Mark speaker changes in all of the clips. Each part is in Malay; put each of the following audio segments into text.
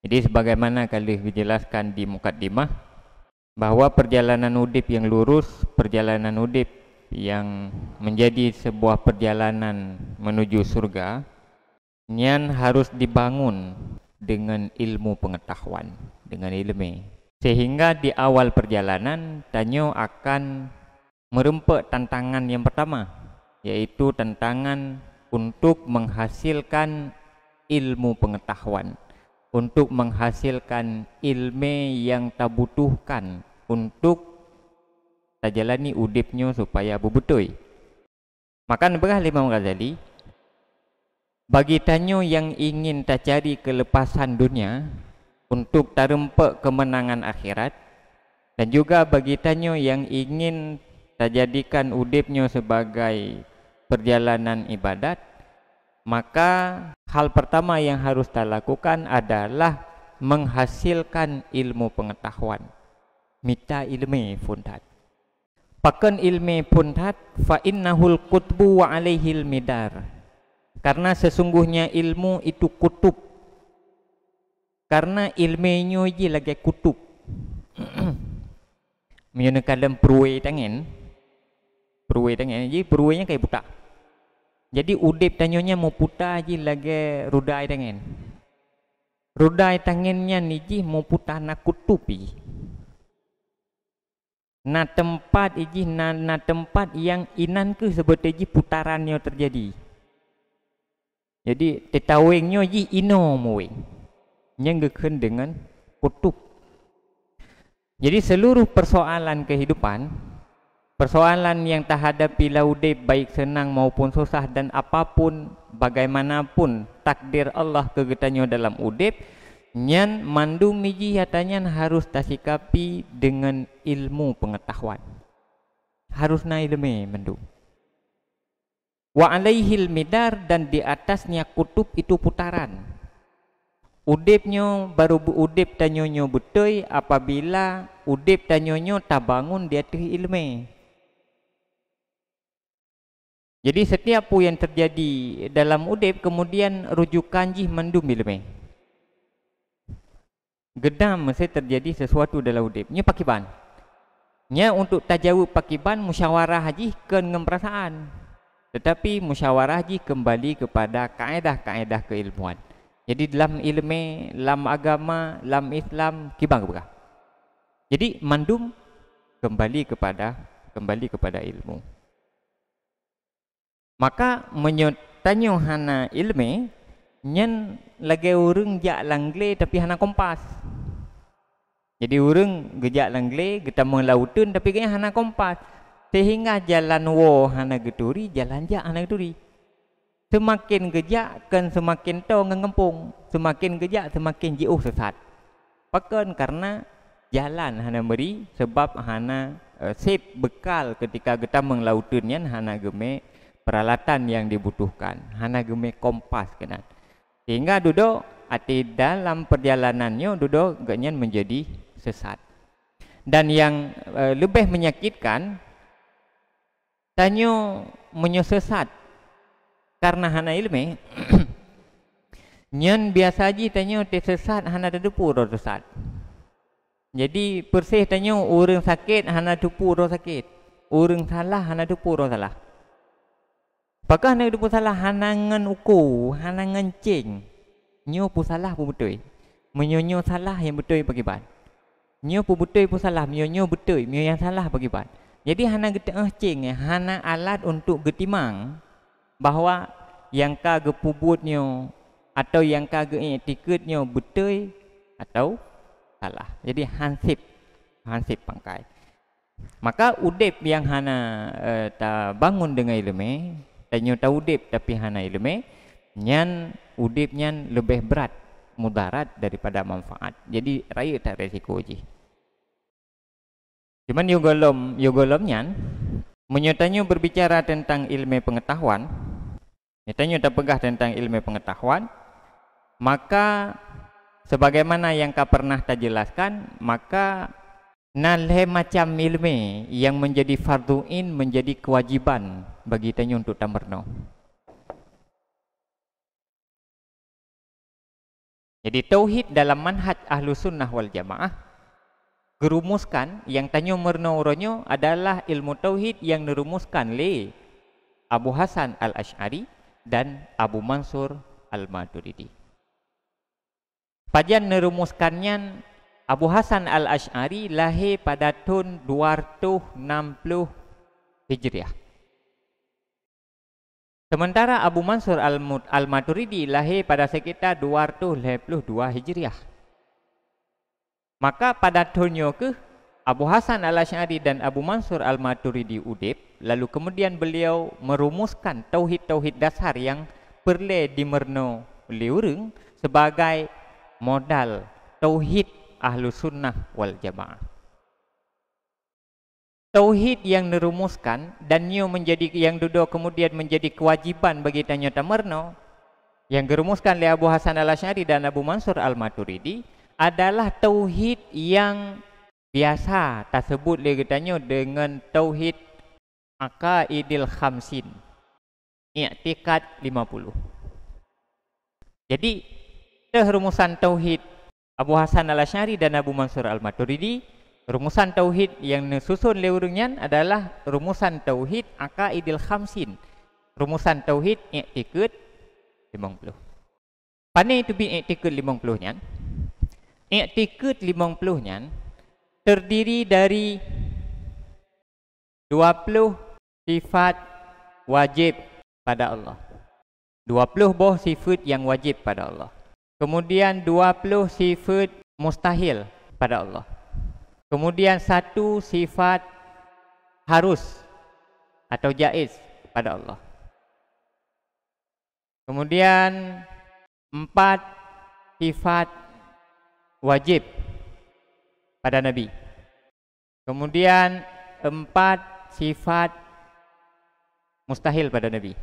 Speaker 1: Jadi sebagaimana kali dijelaskan di mukaddimah bahwa perjalanan udip yang lurus, perjalanan udip yang menjadi sebuah perjalanan menuju surga, nyan harus dibangun dengan ilmu pengetahuan, dengan ilmu. Sehingga di awal perjalanan Tanyo akan merempak tantangan yang pertama, yaitu tantangan untuk menghasilkan ilmu pengetahuan, untuk menghasilkan ilmu yang tak butuhkan untuk tajalani udipnya supaya bebetul. Maka berah Imam Ghazali, bagi Tanyo yang ingin tak cari kelepasan dunia untuk terempak kemenangan akhirat, dan juga bagi Tanyo yang ingin tak jadikan udipnya sebagai perjalanan ibadat, maka hal pertama yang harus kita lakukan adalah menghasilkan ilmu pengetahuan. Mita ilmi funtat. Pakan ilmi puntat fa innahul qutbu wa alaihil midar. Karena sesungguhnya ilmu itu kutub. Karena ilmunya je lagi kutub. Menyunakan dalam peruai tangan. Peruai tangan je peruainya kayak buta. Jadi udip tanyonya mau putar je lagi rudai tangan. Rudai tangannya ni je mau putar nak kutub je. Na tempat iji na tempat yang inan ke seperti putarannya terjadi. Jadi tetawengnya ji ino muwing. Nyenggekeun dengan kutub. Jadi seluruh persoalan kehidupan, persoalan yang tak hadapi laudib baik senang maupun susah dan apapun bagaimanapun takdir Allah kegetannya dalam udip, nyan mandum miji hatanya harus tasikapi dengan ilmu pengetahuan. Harus na ilmu mandum. Wa alaihil midar, dan di atasnya kutub itu putaran. Udipnya baru udip tanyonyo betul apabila udip tanyonyo tak bangun di atas ilmu. Jadi setiap yang terjadi dalam udip kemudian rujukan jih mandum ilmu. Gedam mesti terjadi sesuatu dalam udip. Nya pakiban. Nya untuk tajawub pakiban musyawarah haji ke dengan perasaan. Tetapi musyawarah haji kembali kepada kaedah-kaedah keilmuan. Jadi dalam ilmu, dalam agama, dalam Islam kibang berah. Jadi mandum kembali kepada ilmu. Maka menyotanya hana ilmu, nyen lagi urang jak langle tapi hana kompas. Jadi urang gejak langle kita melautun tapi kayaknya hana kompas. Sehingga jalan wo hana geturi, jalan jak hana geturi. Semakin gejak kan semakin tau ngempung, semakin gejak semakin jauh sesat. Pakan karena jalan hana beri sebab hana sip bekal ketika kita menglautunnya hana geme peralatan yang dibutuhkan, hana geme kompas kenan. Sehingga duduk ati dalam perjalanannya duduk ganyan menjadi sesat. Dan yang lebih menyakitkan, tanyo menyesesat karena hana ilmu. Nyan biasa aja tanyo tersesat hana depu ro sesat. Jadi persih tanyo orang sakit hana depu ro sakit. Orang salah hana depu ro salah. Pakah hana depu salah hana ngan uku, hana ngencing. Nyo pu salah pu betul. Menyonyo salah yang betul bagi ban. Nyo pu betul pu salah, menyonyo betul, myo yang salah bagi ban. Jadi hana geteng cing, hana alat untuk getimang bahwa yang ka gepubutnyo atau yang ka geetiketnyo betul atau salah. Jadi hansip pangkai. Maka udip yang hana ta bangun dengan ilmu, tanyo ta udip tapi hana ilmu, nyan udip nyan lebih berat mudarat daripada manfaat. Jadi raya tak resiko je. Cuman yogolom nyan menyatanya berbicara tentang ilmu pengetahuan. Nyatanya tak pegah tentang ilmu pengetahuan, maka sebagaimana yang kau pernah tak jelaskan, maka nalhe macam ilmu yang menjadi fardu'in menjadi kewajiban bagi tanya untuk tamerno. Jadi tauhid dalam manhaj ahlu sunnah wal jamaah gerumuskan yang tanyo merno-ronyo adalah ilmu tauhid yang dirumuskan oleh Abu Hasan al-Ash'ari dan Abu Mansur al-Maturidi. Pajan nerumuskannya Abu Hasan al-Ash'ari lahir pada tahun 260 Hijriah. Sementara Abu Mansur al-Maturidi lahir pada sekitar 282 Hijriah. Maka pada tahunnya ke Abu Hasan al-Ash'ari dan Abu Mansur al-Maturidi udip, lalu kemudian beliau merumuskan tauhid-tauhid dasar yang perlu dimerno oleh orang sebagai modal tauhid ahlu sunnah wal jamaah. Tauhid yang dirumuskan dan nyo menjadi yang duduk kemudian menjadi kewajiban bagi tanyo tamerno yang dirumuskan oleh Abu Hasan al-Ash'ari dan Abu Mansur al-Maturidi adalah tauhid yang biasa tersebut oleh tanyo dengan tauhid aqaidil khamsin, i'tikad 50. Jadi rumusan tauhid Abu Hasan al-Ash'ari dan Abu Mansur al-Maturidi, rumusan tauhid yang disusun oleh urangnya adalah rumusan tauhid aqaidil khamsin, rumusan tauhid i'tikad 50. Pane itu bi i'tikad 50-nya. I'tikad 50-nya terdiri dari 20 sifat wajib pada Allah. 20 buah sifat yang wajib pada Allah. Kemudian 20 sifat mustahil pada Allah. Kemudian 1 sifat harus atau jaiz pada Allah. Kemudian 4 sifat wajib pada Nabi. Kemudian 4 sifat mustahil pada Nabi.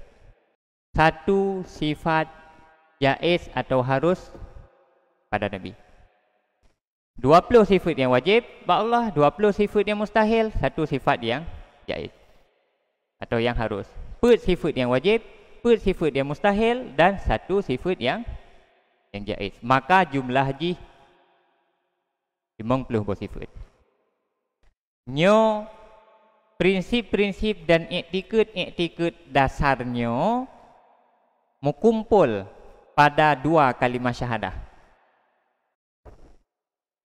Speaker 1: 1 sifat jaiz atau harus pada Nabi. 20 sifat yang wajib pada Allah, 20 sifat yang mustahil, 1 sifat yang jaiz atau yang harus. 4 sifat yang wajib, 4 sifat yang mustahil dan 1 sifat yang jaiz. Maka jumlah haji 50 buah sifat. Nyo prinsip-prinsip dan i'tikad dasarnya mukumpul pada 2 kalimah syahadah.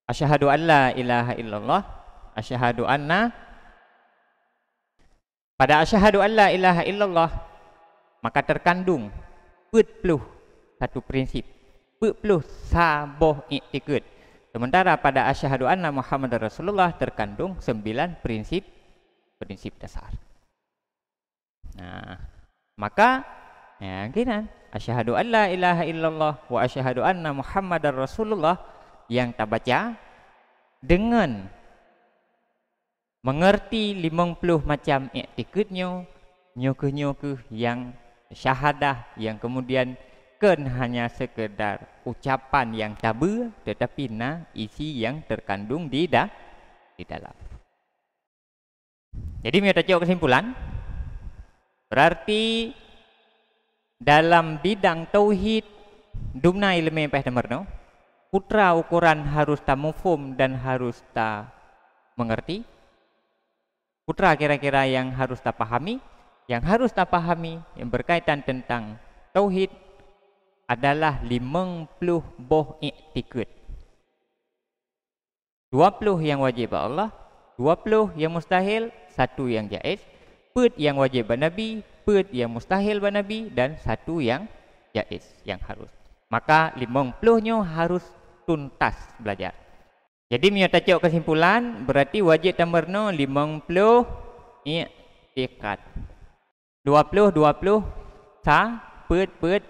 Speaker 1: Asyhadu an la ilaha illallah, asyhadu anna. Pada asyhadu an la ilaha illallah maka terkandung 40 satu prinsip, 40 saboh i'tikad. Sementara pada asyhadu anna Muhammadar Rasulullah terkandung 9 prinsip dasar. Nah, maka ya gini, asyhadu an la ilaha illallah wa asyhadu anna Muhammadar Rasulullah yang tak baca dengan mengerti 50 macam i'tikadnya, nyoke yang syahadah yang kemudian kan hanya sekedar ucapan yang tabu tetapi isi yang terkandung di dalam. Jadi kita cakap kesimpulan, berarti dalam bidang tauhid dumna ilmu yang paham putra ukuran harus tak mufhum dan harus tak mengerti. Putra kira-kira yang harus tak pahami, yang berkaitan tentang tauhid adalah 50 buah i'tikad. 20 yang wajib Allah, 20 yang mustahil, 1 yang jaiz, 4 yang wajib Nabi, 4 yang mustahil Nabi dan 1 yang jaiz, yang harus. Maka 50-nya harus tuntas belajar. Jadi menyata cok kesimpulan berarti wajib tamerno 50 i'tikad. 20 sah, 4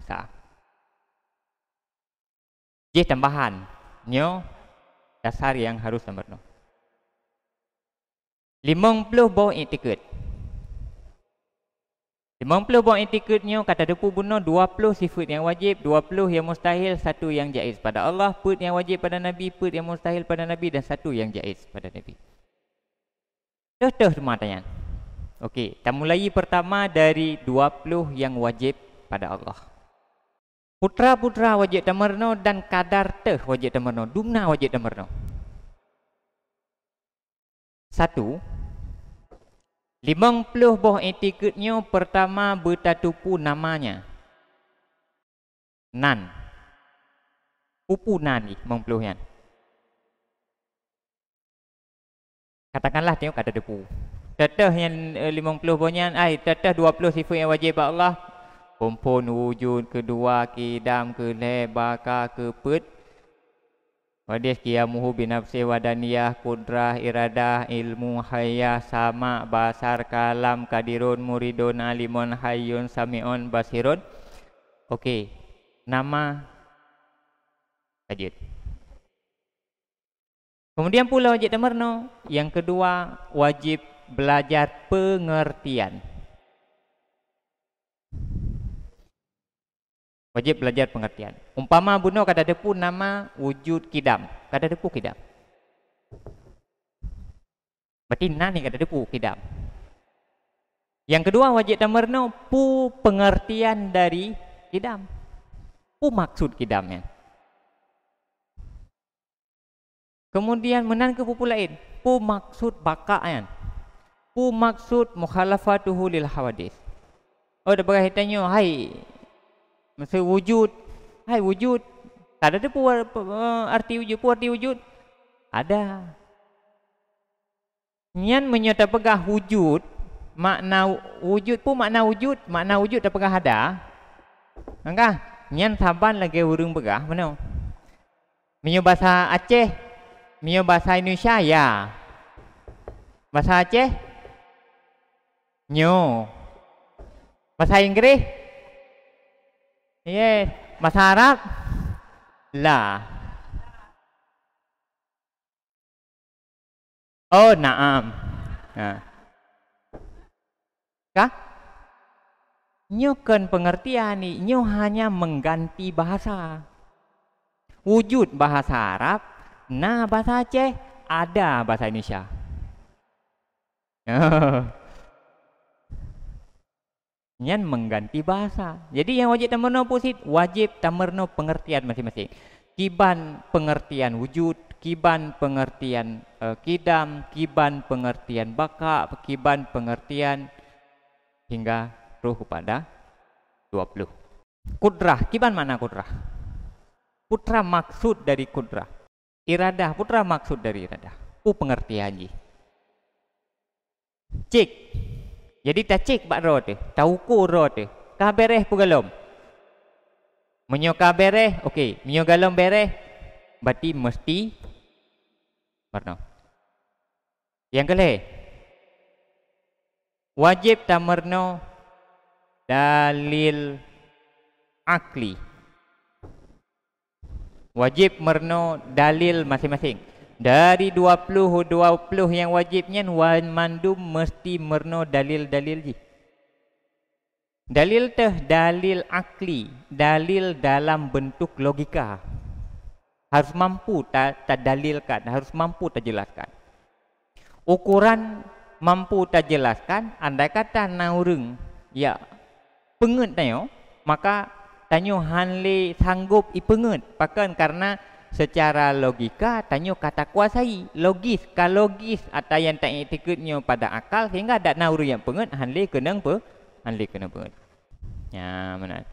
Speaker 1: sah. Jadi tambahan nyo dasar yang harus tamerno. 50 buah i'tikad. 50 buah i'tikadnya kata depu bunuh 20 sifat yang wajib, 20 yang mustahil, 1 yang jaiz pada Allah, 4 yang wajib pada Nabi, 4 yang mustahil pada Nabi dan 1 yang jaiz pada Nabi. Dah semua tanya. Okey, kita mulai pertama dari 20 yang wajib pada Allah. Putra-putra wajib tamarno dan kadar teh wajib tamarno. Dumna wajib tamarno. 1. 50 boh etiketnya pertama bertatupu namanya. Nan. Pupu nan ni 50 yan. Katakanlah tengok kata depu. Teteh yang 50 bohnya, teteh 20 sifat yang wajib Allah. Kumpul wujud kedua, kidam, keleh, baka, keput. Wadis qiyamuhu binafsi wadaniyah, kudrah, iradah, ilmu, hayah, sama, basar, kalam, kadirun, muridun, alimun, hayyun, sami'un, basirun. Okey. Nama tajid. Kemudian pula wajib tamarno. Yang kedua, wajib belajar pengertian. Wajib belajar pengertian. Umpama buno kata depu nama wujud kidam. Kata depu kidam. Berarti nani kata depu kidam. Yang kedua wajib tamarno pu pengertian dari kidam. Pu maksud kidamnya. Kemudian menan ke pu lain. Pu maksud bakaan. Pu maksud mukhalafatuhu lil hawadis. Oh dah bagi tanya, hai masa wujud, hai wujud. Tak ada pu arti wujud, pu arti wujud. Ada. Nyan menyata pegah wujud, makna wujud pu makna wujud tak pegah ada. Angkah, nyan saban lagi urung pegah mana? Menyo bahasa Aceh, menyo bahasa Indonesia ya. Bahasa Aceh nyo. Bahasa Inggris yes. Bahasa Arab la. Oh naam. Nah. Kah? Nyo kan pengertian ni, nyo hanya mengganti bahasa. Wujud bahasa Arab, nah bahasa Aceh, ada bahasa Indonesia. Nyan mengganti bahasa. Jadi yang wajib tamarno pusit, wajib tamarno pengertian masing-masing. Kiban pengertian wujud, kiban pengertian kidam, kiban pengertian baka, kiban pengertian hingga ruh pada 20. Kudrah, kiban mana kudrah? Putra maksud dari kudrah. Iradah, putra maksud dari iradah. Pengertian ji. Cik. Jadi tak cek bak roh tu, tak ukur roh tu. Kah bereh pu galom. Menyo kah bereh, okey. Menyo galom bereh, berarti mesti warna. Yang kelih, wajib tamarno dalil akli. Wajib merno dalil masing-masing. Dari 20 yang wajibnya wan mandum mesti merno dalil-dalil ji. Dalil teh dalil akli, dalil dalam bentuk logika. Harus mampu tak dalilkan, harus mampu tak jelaskan. Ukuran mampu tak jelaskan, andai kata naureng ya penget tayo, maka tanyo hanle sanggup ipenget pakan karena secara logika tanyo kata kuasai logis kalau logis atau yang tak etiketnya pada akal sehingga ada nauru yang penget hanle kenang penget ya mana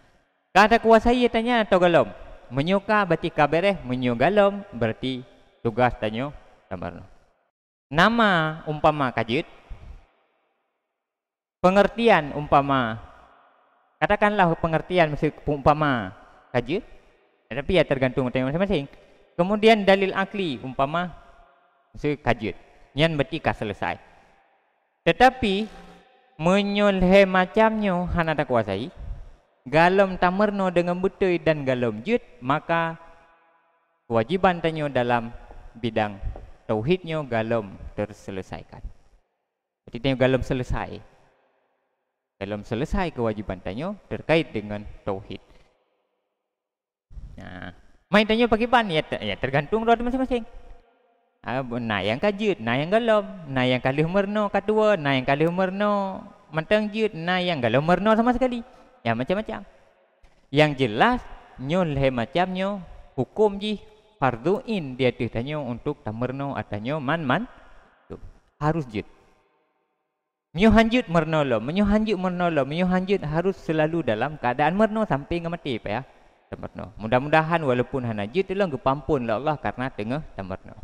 Speaker 1: kata kuasai tanya atau galom menyuka berarti kabereh menyugalom berarti tugas tanyo tamarno nama umpama kajut pengertian umpama katakanlah pengertian umpama kajut tapi ya tergantung tanyo masing-masing. Kemudian dalil akli umpama kajut. Nyan berarti kah selesai. Tetapi menyolhe macamnya hana tak kuasai. Galom tamerno dengan betul dan galom jut, maka kewajiban tanyo dalam bidang tauhidnya galom terselesaikan. Jadi tanyo galom selesai. Galom selesai kewajiban tanyo terkait dengan tauhid. Nah, main tanya pakai ban ya tergantung roh masing-masing. Nah yang kajut, nah yang galom, nah yang kalih merno kedua, nah yang kalih merno mentang jut, nah yang galom merno sama sekali. Ya macam-macam. Yang jelas nyo leh macamnyo hukum ji farduin dia tanya untuk tamerno atanyo man tu harus jut menyo hanjut mernolom menyo hanjut harus selalu dalam keadaan merno sampai ngamati pa ya tamerno mudah-mudahan walaupun hanajut tu lah gepampun lah Allah karena tengah tamerno.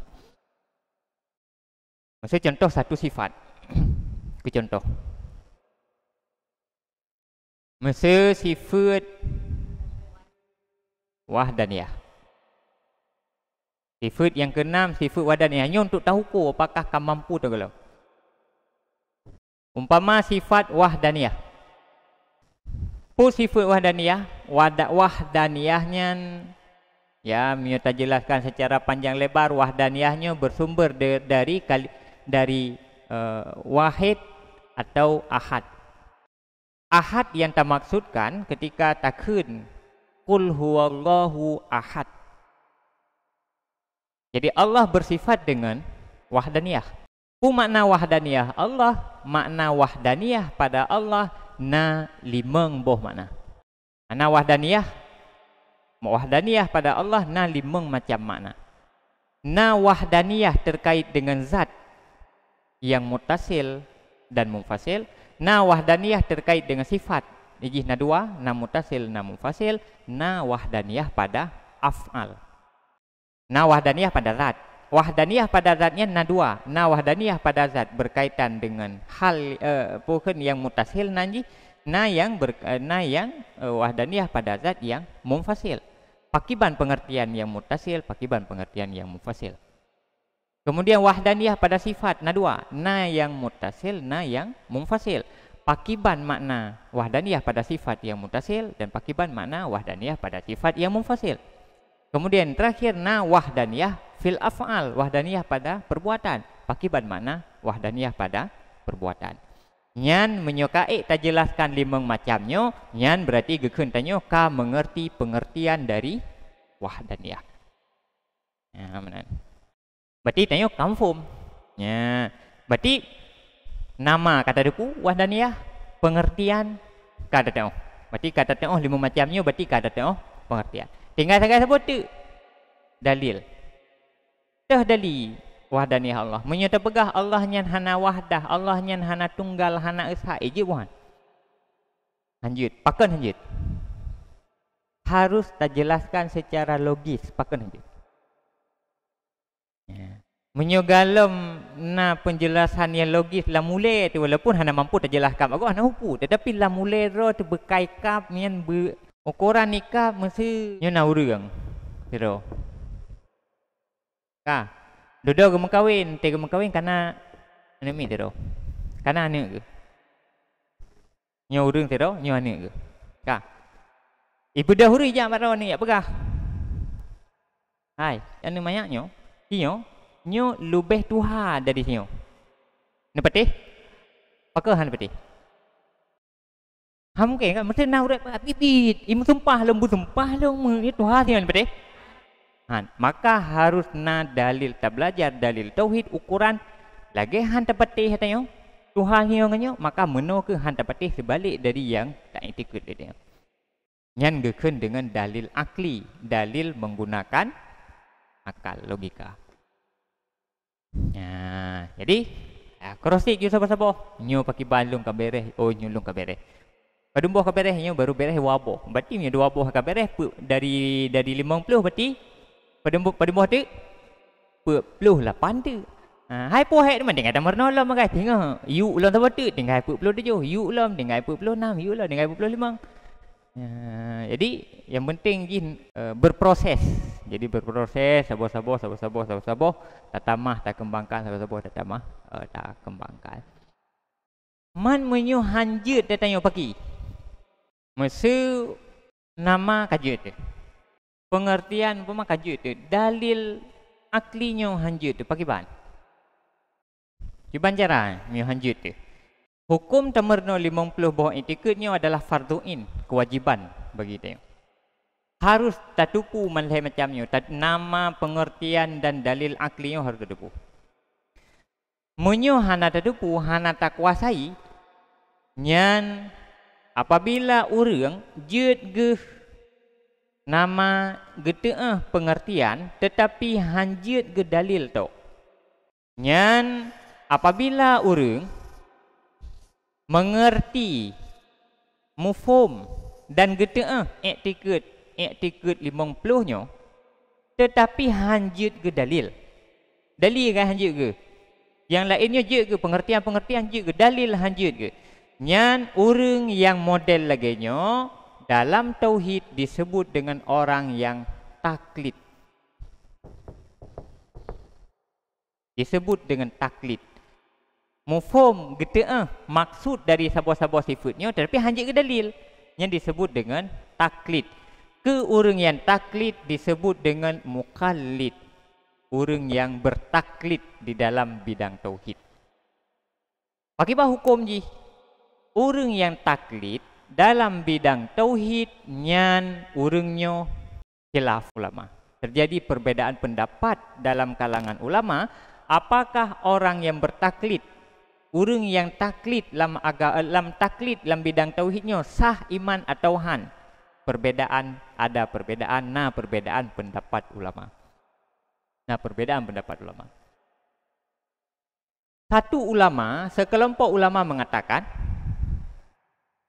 Speaker 1: Maksud contoh satu sifat ke contoh masa sifat wahdaniyah. Sifat yang keenam, sifat wahdaniyah. Hanya untuk tahu ko apakah kamu mampu atau belum. Umpama sifat wahdaniyah. Sifat wahdaniyah, wahdaniyahnya ya, kita jelaskan secara panjang lebar. Wahdaniyahnya bersumber dari wahid atau ahad. Ahad yang tak maksudkan ketika takun qul huwallahu ahad. Jadi Allah bersifat dengan wahdaniyah. Makna wahdaniyah Allah, makna wahdaniyah pada Allah na limang boh makna. Makna wahdaniyah pada Allah na limang macam makna. Na wahdaniyah terkait dengan zat yang mutasil dan munfasil. Na wahdaniyah terkait dengan sifat. Ijih na dua, na mutasil, na munfasil. Na wahdaniyah pada af'al. Na wahdaniyah pada zat. Wahdaniyah pada zatnya na dua. Na wahdaniyah pada zat berkaitan dengan hal bukan yang mutasil nanti. Na yang wahdaniyah pada zat yang munfasil. Pakiban pengertian yang mutasil, pakiban pengertian yang munfasil. Kemudian wahdaniyah pada sifat na dua, na yang mutasil, na yang munfasil. Pakiban makna wahdaniyah pada sifat yang mutasil dan pakiban makna wahdaniyah pada sifat yang munfasil. Kemudian terakhir na wahdaniyah fil af'al, wahdaniyah pada perbuatan. Pakiban makna wahdaniyah pada perbuatan. Nyan menyukai tak jelaskan limang macamnya, nyan berarti gekun tanyo ka mengerti pengertian dari wahdaniyah. Ya, benar. Berarti tanya confirm. Ya. Berarti nama kata depu wahdaniyah, pengertian kata tengok. Berarti kata tengok lima macamnya berarti kata tengok pengertian. Tinggal sangat sebut tu dalil. Dah dalil wahdaniyah Allah. Menyata pegah Allah nyan hana wahdah, Allah nyan hana tunggal, hana esa je bukan. Lanjut, pakan lanjut. Harus tak jelaskan secara logis, pakan lanjut. Menyogalom na penjelasan yang logis lah mulai tu walaupun hana mampu terjelaskan aku hana hupu tetapi lah mulai ro tu bekai kap nyan ukuran nikah mesti nyo na urang tiro ka dodo ge mengkawin karena ane mi tiro karena ane ke nyo urang tiro nyo ane ke ka ibu dahuri ja maro ni ya pegah hai ane mayaknyo nyo lebih Tuhan dari sini. Nepatih? Pakah han nepatih? Ham mungkin kan mesti nak urip bibit, imu sumpah lembu sumpah lemu itu Tuhan sini nepatih. Han, maka harus na dalil tak belajar dalil tauhid ukuran lagi han tepatih katanya. Tuhan hiangannya maka meno ke han tepatih sebalik dari yang tak ikut dia. Nyan gekun dengan dalil akli, dalil menggunakan akal logika. Ya, jadi krosik you sabo-sabo nyo pakai balung ka bereh nyulung ka bereh padumbuh ka bereh nyo baru bereh waboh berarti nyo dua waboh ka bereh dari 50 berarti padumbuh tu 48 tu hai poh hek man dengan tamar nolom magai tengah yu ulon tabat tu tinggal 47 yu ulon tinggal 46 yu ulon tinggal 45 jadi yang penting jin berproses. Jadi berproses sabar-sabar tak tamah tak kembangkan sabar-sabar tak tamah tak kembangkan. Man menyu hanjut dia tanya pagi. Masa nama kajut tu. Pengertian pema kajut tu dalil aklinya hanjut tu pagi ban. Cuban cara nyu hanjut tu. Hukum tamerno 50 bawah etiketnya adalah farduin, kewajiban bagi dia. Harus tatupu malai macamnya, nama pengertian dan dalil aklinya harus tatupu. Munyo hana tatupu, hana tak kuasai, nyan apabila orang jut ge nama geteah pengertian tetapi hanjut ke dalil tu. Nyan apabila orang mengerti mufhum dan geteah iktikad 50-nya tetapi hanjut ke dalil. Dalil kan hanjut ke? Yang lainnya je ke pengertian-pengertian je ke dalil hanjut ke? Nyan orang yang model laginya dalam tauhid disebut dengan orang yang taklid. Disebut dengan taklid. Mufhum geteah maksud dari sebuah-sebuah sifatnya tetapi hanjut ke dalil. Yang disebut dengan taklid. Ke orang yang taklid disebut dengan mukallid. Orang yang bertaklid di dalam bidang tauhid. Akibat hukum ji. Orang yang taklid dalam bidang tauhid nyan orangnya khilaf ulama. Terjadi perbedaan pendapat dalam kalangan ulama, apakah orang yang bertaklid, orang yang taklid dalam taklid dalam bidang tauhidnya sah iman atau han? Perbedaan, ada perbedaan, perbedaan pendapat ulama. Perbedaan pendapat ulama. Satu ulama, sekelompok ulama mengatakan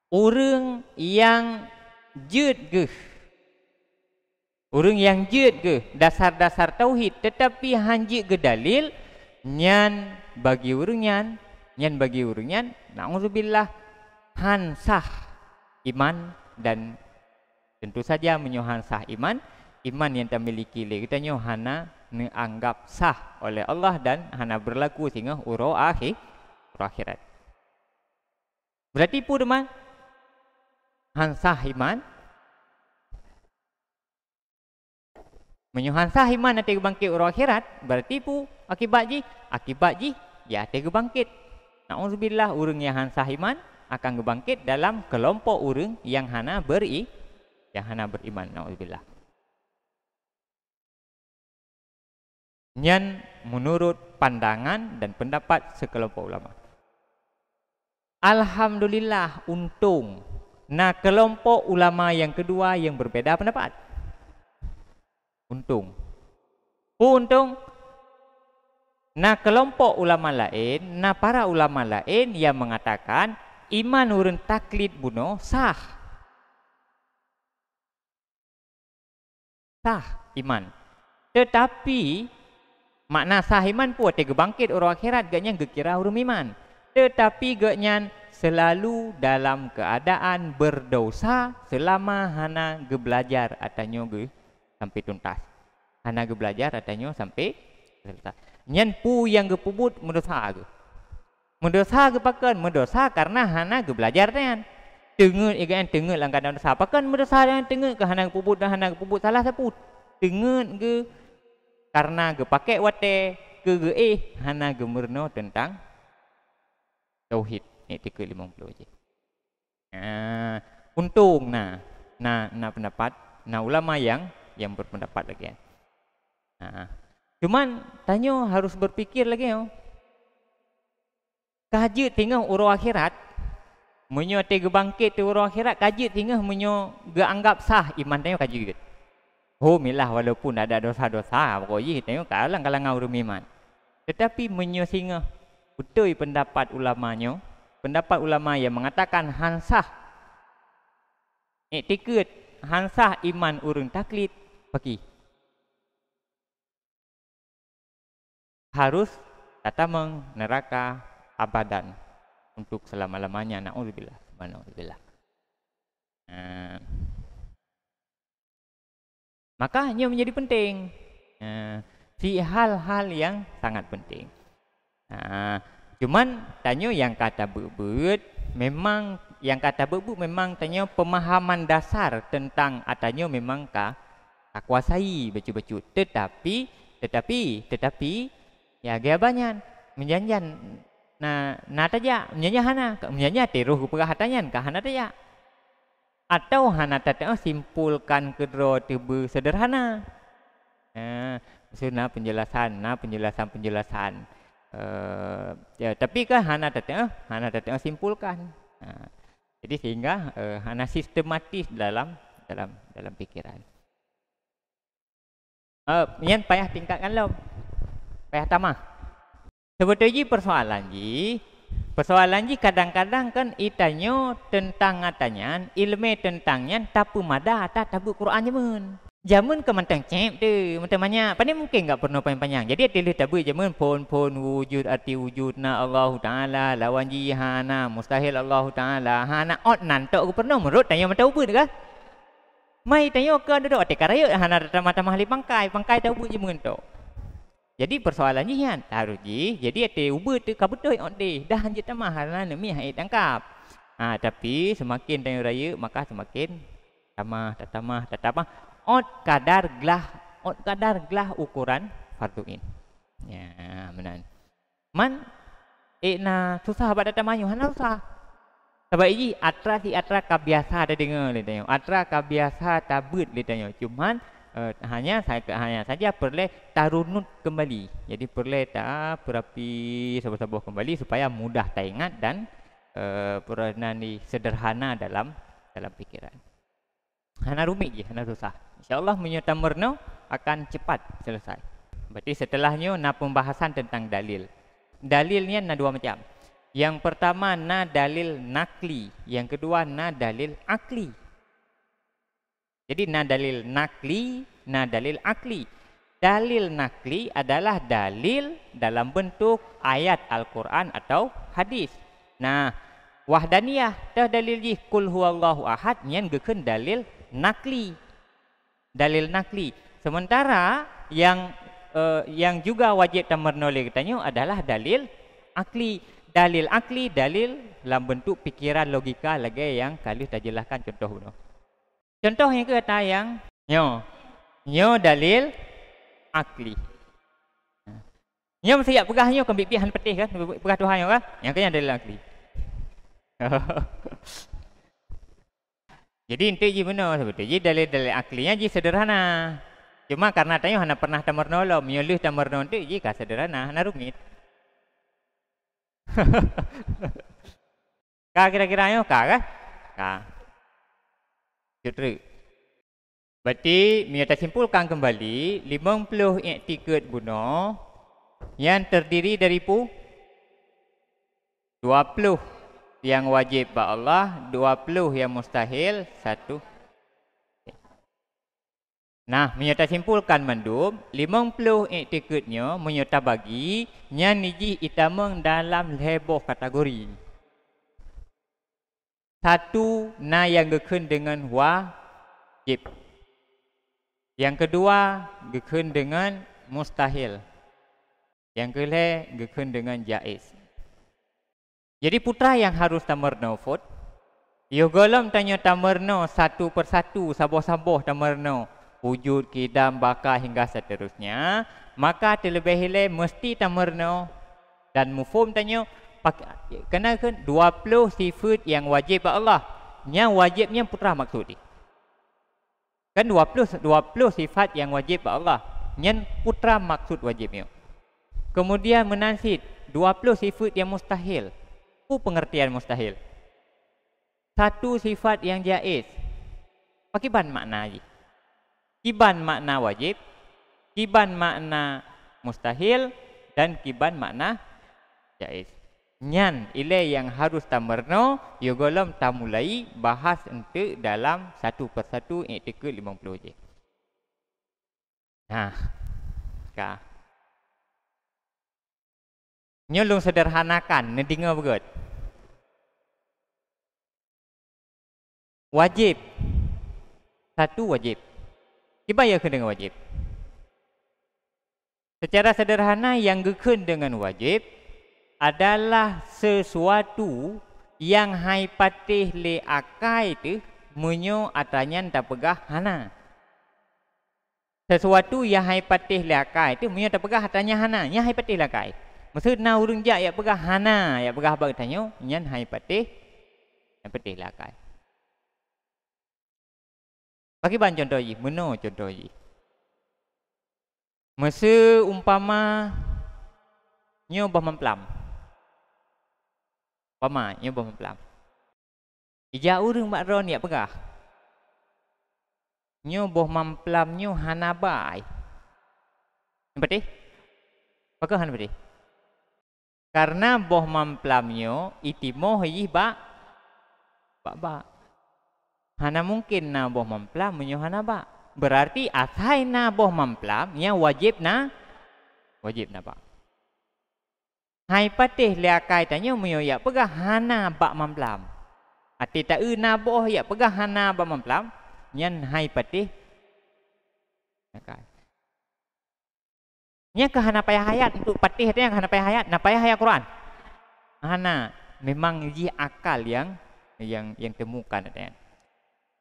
Speaker 1: orang yang jud ke, orang yang jud ke dasar-dasar tauhid tetapi hanjit ke dalil, nyan bagi orang nyan, na'udzubillah, han sah iman dan tentu saja menyohan sah iman yang tak miliki le katanya hana neanggap sah oleh Allah dan hana berlaku sehingga urau akhirat. Berarti pun teman han sah iman menyohan sah iman nanti bangkit urau akhirat, berarti pun akibat ji ya nanti bangkit. Na'udzubillah, orang yang han sah iman akan bangkit dalam kelompok orang yang hana beriman. Na'udzubillah. Nyan menurut pandangan dan pendapat sekelompok ulama. Alhamdulillah, untung. Kelompok ulama yang kedua yang berbeda pendapat. Untung. Kelompok ulama lain, para ulama lain yang mengatakan iman urun taklid bunuh sah. Sah iman. Tetapi makna sah iman pun ada bangkit orang akhirat gaknya gekira orang iman. Tetapi gaknya selalu dalam keadaan berdosa selama hana belajar atanya sampai tuntas. Hana belajar atanya sampai tuntas. Nyan pu yang pubut mendosa ke. Mendosa ke pakan? Mendosa karena hana belajar kan. Tengok tengok lang kadang dosa. Pakan mendosa yang tengok ke hana pubut dan hana pubut salah seput. Tengok ke karena pakai wate ke hana gemerno tentang tauhid etika 50 je. Untung pendapat ulama yang berpendapat lagi. Cuman tanya harus berpikir lagi kaji tinggal urang akhirat menyo te bangkit te urang akhirat kaji tinggal menyo anggap sah iman tanya kaji gitu. Milah walaupun ada dosa-dosa pokoknya tengok kalang orang iman. Tetapi menyo singa betul pendapat ulamanya, pendapat ulama yang mengatakan hansah iktikad, hansah iman urang taklid bagi harus datang neraka abadan untuk selama-lamanya. Na'udzubillah. Maka hanya menjadi penting si hal-hal yang sangat penting. Cuman tanya yang kata bebut memang tanya pemahaman dasar tentang atanya memang tak kuasai baca-baca. Tetapi ya gaya banyak menjanjan taja menjanjan hana menjanjan teruh perhatian hana taja atau hana taja simpulkan kedua tiba sederhana. Maksudnya penjelasan. Tapi kan hana taja simpulkan. Jadi sehingga hana sistematis dalam pikiran. Yang payah tingkatkan lo. Payah tamah. Sebetulnya persoalan ji kadang-kadang kan itanyo tentang ngatanya ilmu tentangnya tapu mada tabu Quran jamun. Jamun ke mantang cep tu, macam apa ni mungkin enggak pernah panjang-panjang. Jadi tilih tabu jamun pon wujud arti wujudna Allah Taala lawan jihana mustahil Allah Taala. Hana ot nantok aku pernah menurut tanya mata ubud kah? Mai tanya ke duduk ate karaya hana mata mahli pangkai tahu jamun tu. Jadi persoalannya yan taruh ji. Jadi ate ubud tu kabutoi ot deh. Dah hanjit tamah hana nemi hai tangkap. Tapi semakin tanya raya maka semakin tamah. Ot kadar glah ukuran farduin. Ya, benar. Man susah abad datang mayu, hana susah. Sebab ini atra kabiasa ada dengar le tanya. Atra kabiasa tabut le tanya. Cuman hanya saja perlu tarunut kembali. Jadi perlu berapi sabar-sabar kembali supaya mudah teringat dan pernah sederhana dalam pikiran. Hana rumit je, hana susah. InsyaAllah menyerta merno akan cepat selesai. Berarti setelahnya na pembahasan tentang dalil. Dalilnya na dua macam. Yang pertama na dalil nakli, yang kedua na dalil akli. Jadi na dalil nakli, na dalil akli. Dalil nakli adalah dalil dalam bentuk ayat Al-Quran atau hadis. Nah, wahdaniyah dah dalil ji kul huwallahu ahad nyen geukeun dalil nakli. Dalil nakli. Sementara yang juga wajib tamarnoleh katanya adalah dalil akli. Dalil akli dalil dalam bentuk pikiran logika lagi yang kali kita jelaskan contoh dulu. Contoh yang kata yang nyo dalil akli. Nyo mesti ya pegah nyo kan bipihan petih kan pegah Tuhan nyo kan. Yang kena dalil akli. Jadi inti je benar sebetulnya. Jadi dalil-dalil aklinya je sederhana. Cuma karena tanya hana pernah tamarnolom, menyuluh tamarnolom tu je kah sederhana, hana rumit. Kah kira-kira yo kah kan? Kah. Jutru. Berarti kita simpulkan kembali 50 i'tikad bunuh yang terdiri dari 20 yang wajib ba Allah, 20 yang mustahil, 1. Nah, menyata simpulkan mandum, 50 i'tikadnya menyata bagi yang niji itameng dalam leboh kategori. 1 na yang geukeun dengan wajib. Yang kedua geukeun dengan mustahil. Yang kelima geukeun dengan jaiz. Jadi putra yang harus tamarno fot. Yo golem tanya tamarno satu persatu saboh-saboh tamarno wujud kidam baka hingga seterusnya, maka terlebih hele mesti tamarno dan mufhum tanya kenakan 20 sifat yang wajib Allah. Yang wajibnya putra maksud kan 20 sifat yang wajib Allah. Yang putra maksud wajibnya. Kemudian menansid 20 sifat yang mustahil. Pengertian mustahil. 1 sifat yang jaiz. Pakiban makna lagi. Kiban makna wajib, kiban makna mustahil dan kiban makna jaiz. Nyan ile yang harus tamarno yo golem tamulai bahas ente dalam satu persatu i'tikad 50 je. Nah. Kah. Nyolong sederhanakan nedinga begut. Wajib. 1 wajib. Dibayar dengan wajib. Secara sederhana yang geukeun dengan wajib adalah sesuatu yang hai patih le akai tu munyo atanyan tak pegah hana. Sesuatu yang hai patih le akai tu munyo tak pegah atannya hana, nya hai patih le akai. Maksud na urang jak ya pegah hana, ya pegah bag tanyo nyan hai patih le akai. Bagi ban contoh ji, meno contoh ji. Masa umpama nyo bah memplam. Umpama nyo bah memplam. Ija urang mak ron ya pegah. Nyo bah memplam nyo hana bai. Berarti apakah han berarti? Karena boh mamplamnyo itimo hi ba ba. Hana mungkin na boh mamplam menyo hana ba. Berarti asai na boh mamplam nya wajib na ba. Hai patih liakai tanyo menyo ya pegah hana ba mamplam. Ati ta na boh ya pegah hana ba mamplam nyan hai patih liakai. Nya ke hana payah hayat untuk patih yang hana payah hayat, na payah hayat Quran. Hana memang ji akal yang temukan katanya.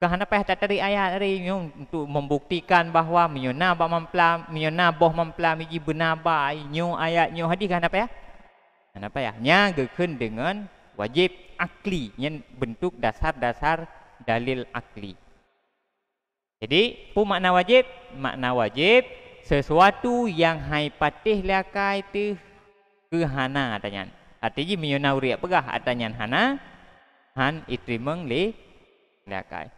Speaker 1: Ke hana payah tak tarik ayat hari untuk membuktikan bahawa menyona ba mamplam, menyona boh mamplam ji benar ba nyu ayat nyu hadis hana payah. Hana payah. Nya gekeun dengan wajib akli, nya bentuk dasar-dasar dalil akli. Jadi, pu makna wajib sesuatu yang hai patih liakai tu ke hana atanyan. Artinya menyona uriak pegah atanyan hana han itrimeng liakai.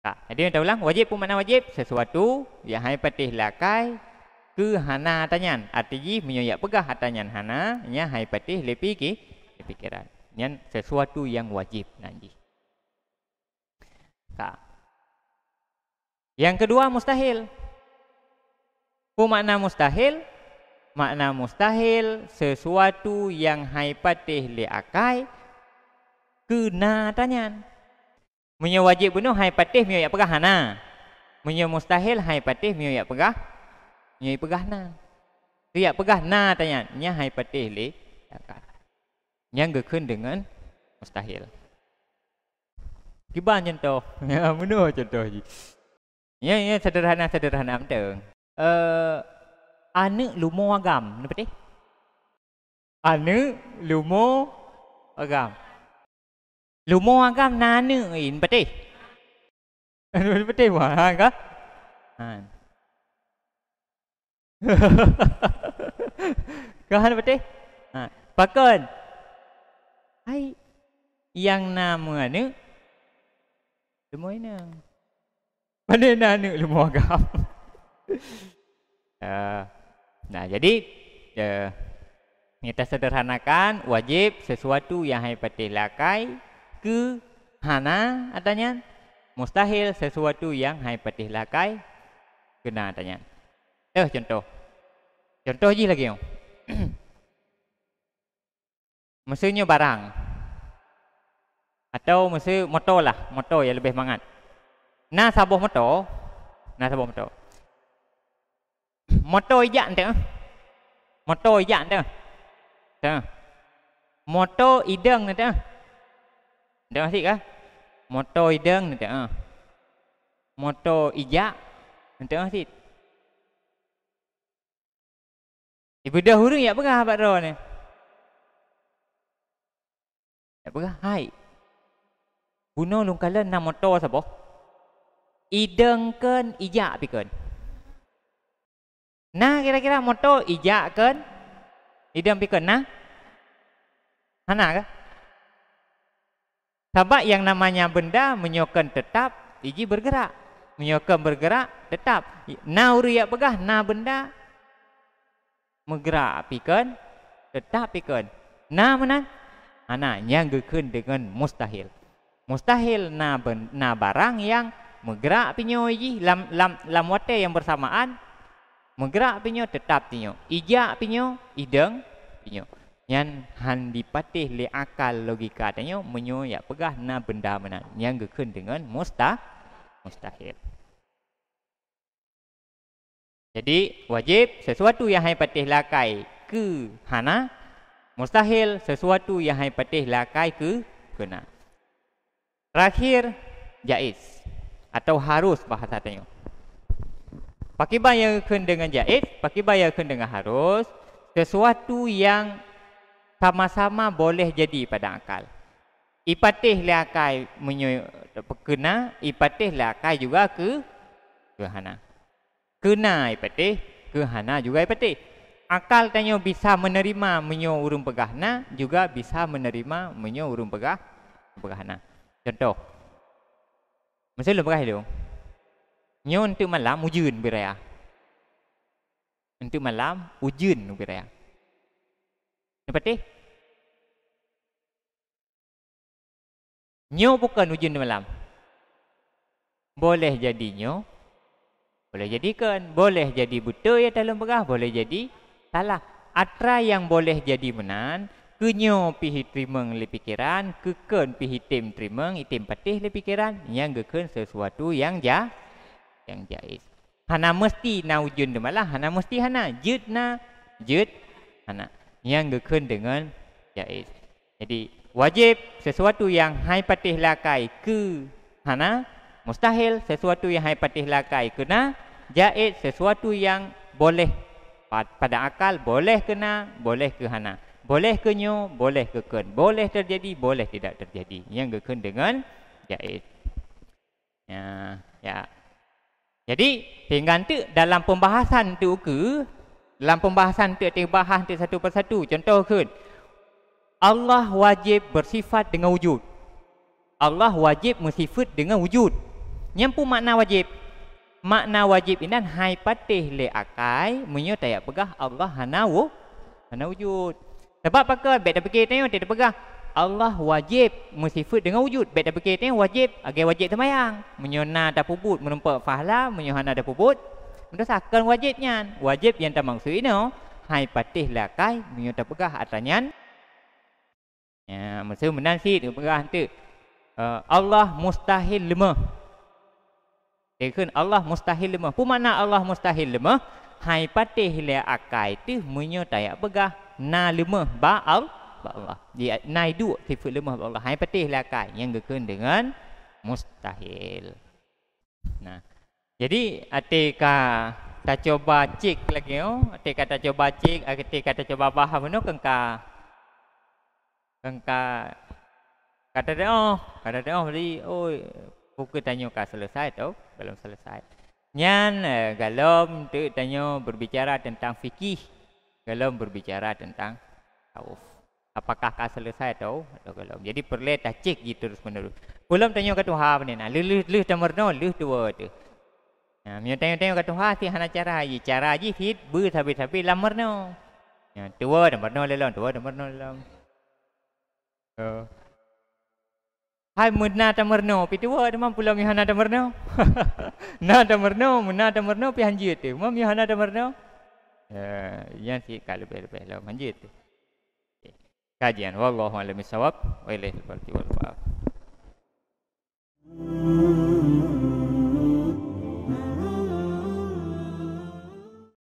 Speaker 1: Jadi kita ulang, wajib pun makna wajib sesuatu yang hai patih liakai ke hana atanyan. Artinya menyoyak pegah atanyan hana nya hai patih lepi pikiran. Nyan sesuatu yang wajib nanti. Yang kedua mustahil. Makna mustahil sesuatu yang hai patih liakai kena tanyan. Menyo wajib bunuh hai patih mio yak pegah hana. Menyo mustahil hai patih mio yak pegah na. Tu yak pegah na tanyan nya hai patih liakai. Yang gekeun dengan mustahil. Kiban contoh. Ya bunuh contoh ji. Ya sederhana betul. Ane lumo agam, ni betul? Ane lumo agam. Lumo agam nane in betul? Ane betul wah kan? Han. Kan betul? Ha, pakon. Hai yang nama ane lumo ina. Mana nane lumo agam? Nah jadi kita sederhanakan wajib sesuatu yang hai patih lakai ke hana adanya, mustahil sesuatu yang hai patih lakai kena adanya. Contoh je lagi yo. Mesinnya barang atau mesin motor lah, motor yang lebih semangat. Na sabuh motor. Motor ijak ente. Motor ijak ente. Motor ideng ente. Ente masih kah? Motor ideng ente. Motor ijak ente masih. Ibu dah hurung ya pegah abad ro ni. Ya pegah hai. Bunuh lungkalan na motor sabuh. Idengkeun ijak pikeun. Nah kira-kira motor ijakkeun ideng pikeun nah. Hana kah? Sebab yang namanya benda menyokan tetap iji bergerak. Menyokan bergerak tetap. Na uriak pegah na benda bergerak pikeun tetap pikeun. Na mana? Hana yang gekeun dengan mustahil. Mustahil na barang yang bergerak pinyo iji lam wate yang bersamaan bergerak pinyo tetap pinyo ijak pinyo ideng pinyo yang han dipatih li akal logika tanyo menyo ya pegah na benda mana yang gekeun dengan mustahil. Jadi wajib sesuatu yang hai patih lakai ke hana, mustahil sesuatu yang hai patih lakai ke kena. Terakhir jaiz atau harus bahasa tanya. Pakai bayarkan dengan jaiz, pakai bayarkan dengan harus, sesuatu yang sama-sama boleh jadi pada akal. Ipatih lakai kena, ipatih lakai juga ke hana. Kena ipatih, ke hana juga ipatih. Akal tanya bisa menerima menyo urung pegahna, juga bisa menerima menyo urung pegahna. Contoh. Masa lu pegah tu. Nyon tu malam mujun beraya. Untuk malam ujun beraya. Seperti nyo bukan ujun di malam. Boleh jadi nyo, boleh jadikan, boleh jadi buta ya dalam begah, boleh jadi salah. Atra yang boleh jadi menan, kenyo pihi terima le pikiran, keken pihi tim terima, itim patih le pikiran, yang geken sesuatu yang jais. Hana mesti na ujun de malah, hana mesti hana jut na jut hana. Yang geken dengan jais. Jadi wajib sesuatu yang hai patih lakai ke hana, mustahil sesuatu yang hai patih lakai kena, jais sesuatu yang boleh pada akal boleh kena, boleh ke hana. Boleh ke nyo, boleh ke ken. Boleh terjadi, boleh tidak terjadi. Yang geken dengan jais. Ya. Jadi, tinggal tu dalam pembahasan tu ke, dalam pembahasan tu bahas tu satu persatu. Contoh ke, Allah wajib bersifat dengan wujud. Allah wajib bersifat dengan wujud. Nyampu makna wajib. Makna wajib ini hai patih le akai menyo tayak pegah Allah hana wujud. Sebab pakai bet dak fikir tengok tidak pegah Allah wajib bersifat dengan wujud. Bet dak fikir tengok wajib agai wajib sembahyang. Menyo na dak puput menumpak fahla menyo hana dak puput. Mendesakan wajibnya. Wajib yang tak maksud ini hai patih le akai menyo tak pegah atanyan. Ya, maksud menansi dak pegah tu. Allah mustahil lemah. Dekun Allah mustahil lemah. Apa makna Allah mustahil lemah? Hai patih le akai tu menyo tayak begah na lemah ba Allah. Dia nai dua sifat lemah ba Allah. Hai patih le akai yang gekun dengan mustahil. Nah. Jadi atika ta coba cek lagi atika ta coba cek, atika ta coba faham no kengka kata dia beri oi buku tanya kah selesai tau, belum selesai. Nyan galom tu tanya berbicara tentang fikih, galom berbicara tentang tasawuf. Apakah kah selesai tau atau galom. Jadi perlu tak cek gitu terus menerus. Belum tanya ke Tuhan ni nah, leh tamerno leh tua tu. Nah, mio tanya ke Tuhan si hana cara ji fit bu tapi lamerno. Ya tua tamerno lelon, tua tamerno lelon. Hai muna tamerno pitua demam pulau mihana tamerno. Na tamerno pi hanji tu. Mam mihana tamerno. Yang si kalau lebih lah hanji tu. Kajian wallahu a'lam bissawab wa ilaihi al-fatiha wal